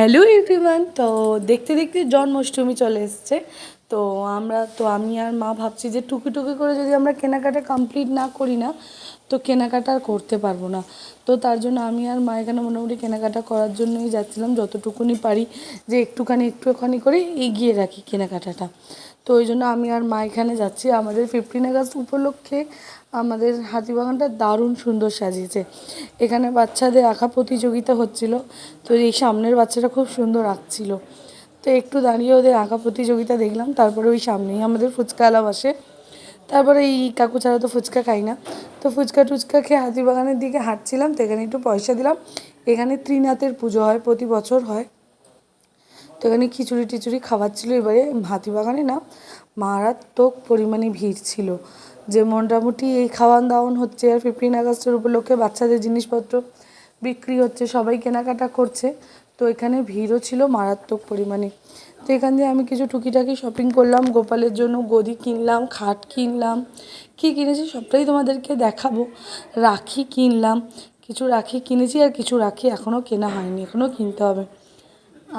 Hello everyone. তো দেখতে দেখতে জন্মাষ্টমী চলে এসছে। তো আমি আর মা ভাবছি যে টুকি টুকি করে যদি আমরা কেনাকাটা কমপ্লিট না করি না, তো কেনাকাটা আর করতে পারবো না। তো তার জন্য আমি আর মা এখানে মোটামুটি কেনাকাটা করার জন্যই যাচ্ছিলাম, যতটুকুনি পারি যে একটুখানি করে এগিয়ে রাখি কেনাকাটাটা। তো ওই জন্য আমি আর মা এখানে যাচ্ছি। আমাদের 15 আগস্ট উপলক্ষে আমাদের হাতিবাগানটা দারুণ সুন্দর সাজিয়েছে। এখানে বাচ্চাদের আঁকা প্রতিযোগিতা হচ্ছিল। তো এই সামনের বাচ্চাটা খুব সুন্দর আঁকছিল। তো একটু দাঁড়িয়ে ওদের আঁকা প্রতিযোগিতা দেখলাম। তারপরে ওই সামনেই আমাদের ফুচকাওয়ালা বসে। তারপরে এই কাকু ছাড়া তো ফুচকা খাই না। তো ফুচকা টুচকা খেয়ে হাতিবাগানের দিকে হাঁটছিলাম। তো এখানে একটু পয়সা দিলাম। এখানে ত্রিনাথের পুজো হয়, প্রতি বছর হয়। তো এখানে খিচুড়ি টিচুড়ি খাওয়াচ্ছিল। এবারে হাতিবাগানে না মারাত্মক পরিমাণে ভিড় ছিল, যে মোটামুটি এই খাওয়ান দাওয়ান হচ্ছে আর 15 আগস্টের উপলক্ষে বাচ্চাদের জিনিসপত্র বিক্রি হচ্ছে, সবাই কেনাকাটা করছে। তো এখানে ভিড়ও ছিল মারাত্মক পরিমাণে। তো এখান দিয়ে আমি কিছু টুকিটাকি শপিং করলাম। গোপালের জন্য গদি কিনলাম, খাট কিনলাম, কী কিনেছি সবটাই তোমাদেরকে দেখাবো। রাখি কিনলাম, কিছু রাখি কিনেছি আর কিছু রাখি এখনও কেনা হয়নি, এখনও কিনতে হবে।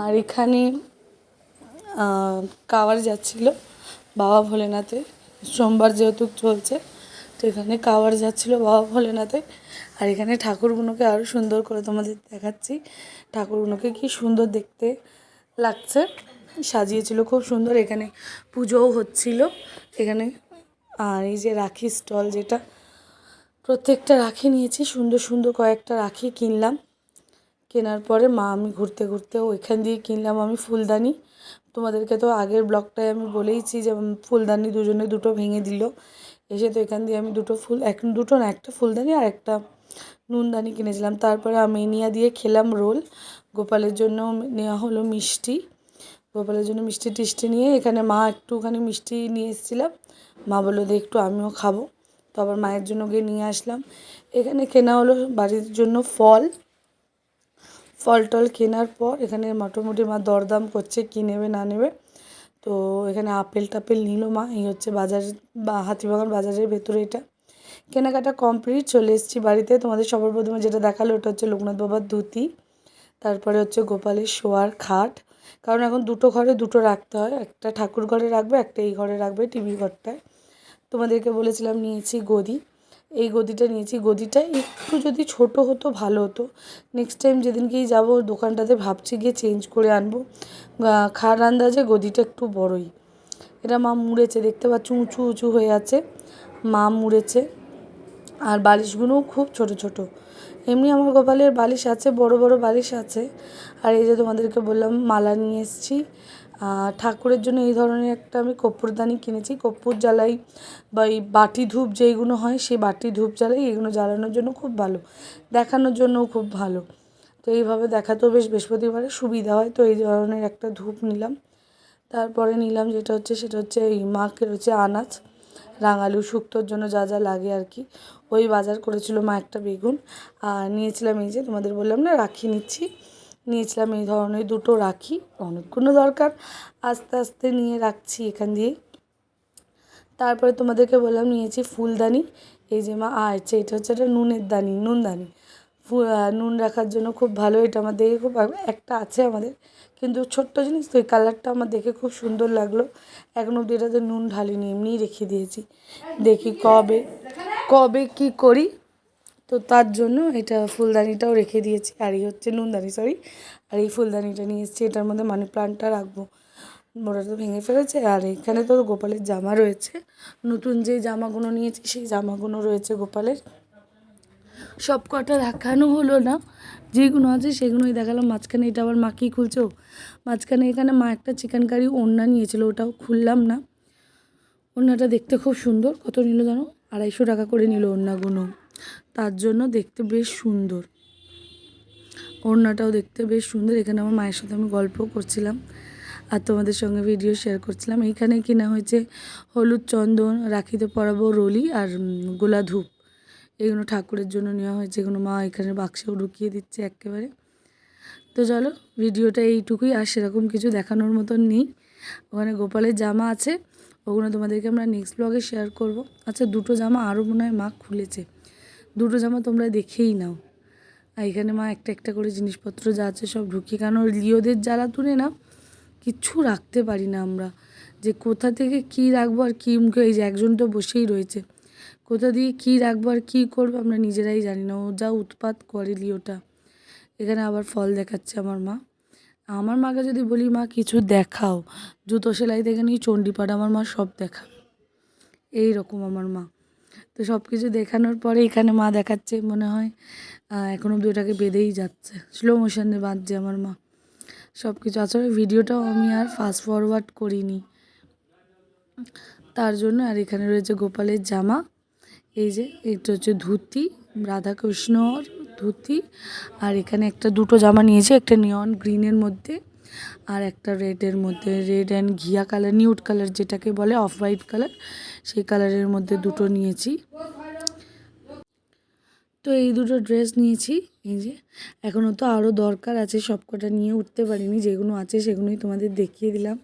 আর এখানে কাওয়ার যাচ্ছিল বাবা ভোলেনাথে, সোমবার যেহেতু চলছে। তো এখানে কাওয়ার যাচ্ছিল বাবা ভোলেনাথে। আর এখানে ঠাকুরগুলোকে আরও সুন্দর করে তোমাদের দেখাচ্ছি। ঠাকুরগুলোকে কি সুন্দর দেখতে লাগছে, সাজিয়েছিল খুব সুন্দর। এখানে পুজোও হচ্ছিল এখানে। আর এই যে রাখি স্টল, যেটা প্রত্যেকটা রাখি নিয়েছি, সুন্দর সুন্দর কয়েকটা রাখি কিনলাম। কেনার পরে আমি ঘুরতে ঘুরতে ওইখান দিয়ে কিনলাম আমি ফুলদানি। তোমাদেরকে তো আগের ব্লগটায় আমি বলেইছি যে ফুলদানি দুজনে দুটো ভেঙে দিল এসে। তো এখান দিয়ে আমি একটা ফুলদানি আর একটা নুনদানি কিনেছিলাম। তারপরে আমি নিয়া দিয়ে খেলাম রোল। গোপালের জন্য নেওয়া হলো মিষ্টি। গোপালের জন্য মিষ্টি টিষ্টি নিয়ে এখানে মা একটুখানি মিষ্টি নিয়ে এসেছিলাম। মা বললো যে একটু আমিও খাবো। তো আবার মায়ের জন্য গিয়ে নিয়ে আসলাম। এখানে কেনা হলো বাড়ির জন্য ফল টল কেনার পর এখানে মোটামুটি মা দরদাম করছে কী নেবে না নেবে। তো এখানে আপেল টাপেল নিল মা। এই হচ্ছে বাজার বা হাতিবাগান বাজারের ভেতরে এটা। কেনাকাটা কমপ্লিট, চলে এসেছি বাড়িতে। তোমাদের সবার প্রথমে যেটা দেখালো ওটা হচ্ছে লোকনাথ বাবার ধুতি। তারপরে হচ্ছে গোপালের শোয়ার খাট, কারণ এখন দুটো ঘরে দুটো রাখতে হয়, একটা ঠাকুর ঘরে রাখবে, একটা এই ঘরে রাখবে টিভি ঘরটায়। তোমাদেরকে বলেছিলাম নিয়েছি গদি, এই গদিটা নিয়েছি। গদিটা একটু যদি ছোট হতো ভালো হতো। নেক্সট টাইম যেদিনকেই যাবো দোকানটাতে ভাবছি গিয়ে চেঞ্জ করে আনবো। খাট আন্দাজে গদিটা একটু বড়ই। এটা মা মুড়েছে, দেখতে পাচ্ছ উঁচু উঁচু হয়ে আছে, মা মুড়েছে। আর বালিশগুলোও খুব ছোট ছোট। এমনি আমার গোপালের বালিশ আছে, বড় বড় বালিশ আছে। আর এই যে তোমাদেরকে বললাম মালা নিয়ে এসেছি। ঠাকুরের জন্য এই ধরনের একটা আমি কর্পূরদানি কিনেছি। কর্পূর জ্বালাই বা এই বাটি ধূপ যেইগুলো হয় সেই বাটি ধূপ জ্বালাই, এগুলো জ্বালানোর জন্য খুব ভালো, দেখানোর জন্যও খুব ভালো। তো এইভাবে দেখাতেও বেশ বৃহস্পতিবারে সুবিধা হয়। তো এই ধরনের একটা ধূপ নিলাম। তারপরে নিলাম সেটা হচ্ছে এই মাকে হচ্ছে আনাজ, রাঙালু শুক্তোর জন্য যা যা লাগে আর কি, ওই বাজার করেছিল মা। একটা বেগুন আর নিয়েছিলাম এই যে তোমাদের বললাম না রাখি নিয়েছিলাম এই ধরনের দুটো রাখি। অনেকগুলো দরকার, আস্তে আস্তে নিয়ে রাখছি এখান দিয়েই। তারপরে তোমাদেরকে বললাম নিয়েছি ফুলদানি। এই যে মা আচ্ছা, এটা হচ্ছে একটা নুনদানি। নুন রাখার জন্য খুব ভালো। এটা আমার দেখে খুব একটা আছে আমাদের, কিন্তু ছোট্ট জিনিস তো, এই কালারটা আমার দেখে খুব সুন্দর লাগলো। এখন অবধি এটাতে নুন ঢালিনি, এমনিই রেখে দিয়েছি। দেখি কবে কি করি। তো তার জন্য এটা ফুলদানিটাও রেখে দিয়েছি। আর এই হচ্ছে নুনদানি, সরি। আর এই ফুলদানিটা নিয়ে এসেছি, এটার মধ্যে মানি প্লান্টটা রাখবো। ওটা তো ভেঙে ফেলেছে। আর এখানে তো গোপালের জামা রয়েছে, নতুন যে জামাগুলো নিয়েছি সেই জামাগুলো রয়েছে গোপালের। সব কটা দেখানো হলো না, যেগুলো আছে সেগুলোই দেখালাম। মাঝখানে এটা আবার মা কী খুলছো, মাঝখানে এখানে মা একটা চিকেন কারি ওড়না নিয়েছিল, ওটাও খুললাম না। ওড়নাটা দেখতে খুব সুন্দর। কত নিল জানো? 250 টাকা করে নিল ওড়নাগুলো। তার জন্য দেখতে বেশ সুন্দর, ওড়নাটাও দেখতে বেশ সুন্দর। এখানে আমার মায়ের সাথে আমি গল্পও করছিলাম আর তোমাদের সঙ্গে ভিডিও শেয়ার করছিলাম। এইখানে কেনা হয়েছে হলুদ চন্দন, রাখিতে পরাবো রলি আর গোলা ধূপ। এগুলো ঠাকুরের জন্য নেওয়া হয়েছে, এগুলো মা এখানে বাক্সেও ঢুকিয়ে দিচ্ছে একেবারে। তো চলো ভিডিওটা এইটুকুই, আর সেরকম কিছু দেখানোর মতন নেই। ওখানে গোপালের জামা আছে, ওগুলো তোমাদেরকে আমরা নেক্সট ব্লগে শেয়ার করব। আচ্ছা, দুটো জামা আরও মনে হয় মা খুলেছে, দুটো জামা তোমরা দেখেই নাও। আর এখানে মা একটা একটা করে জিনিসপত্র যা আছে সব ঢুকিয়ে, কারণ ওই লিওদের জ্বালাতনে না কিচ্ছু রাখতে পারি না আমরা, যে কোথা থেকে কী রাখবো আর কী মুখে, এই যে একজন তো বসেই রয়েছে, কোথা দিয়ে কী রাখবো আর কী করবো আমরা নিজেরাই জানি না, ও যা উৎপাত করে লিওটা। এখানে আবার ফল দেখাচ্ছে আমার মা। আমার মাকে যদি বলি মা কিছু দেখাও, জুতো সেলাই থেকে নিয়ে চণ্ডীপাঠ আমার মা সব দেখাবে, এই রকম আমার মা। তো সব কিছু দেখানোর পরে এখানে মা দেখাচ্ছে, মনে হয় এখন অব্দি ওটাকে বেঁধেই যাচ্ছে, স্লো মোশনে বাঁধছে আমার মা সব কিছু। আসলে ভিডিওটাও আমি আর ফাস্ট ফরওয়ার্ড করিনি তার জন্য। আর এখানে রয়েছে গোপালের জামা, এই যে এটা হচ্ছে ধুতি, রাধাকৃষ্ণর ধুতি। আর এখানে দুটো জামা নিয়েছে, একটা নিয়ন গ্রিনের মধ্যে আর একটা রেডের মধ্যে, রেড অ্যান্ড ঘিয়া কালার, নিউড কালার যেটাকে বলে, অফ হোয়াইট কালার, সেই কালারের মধ্যে দুটো নিয়েছি। তো এই দুটো ড্রেস নিয়েছি। এই যে এখনও তো আরও দরকার আছে, সব কটা নিয়ে উঠতে পারিনি, যেগুলো আছে সেগুলোই তোমাদের দেখিয়ে দিলাম।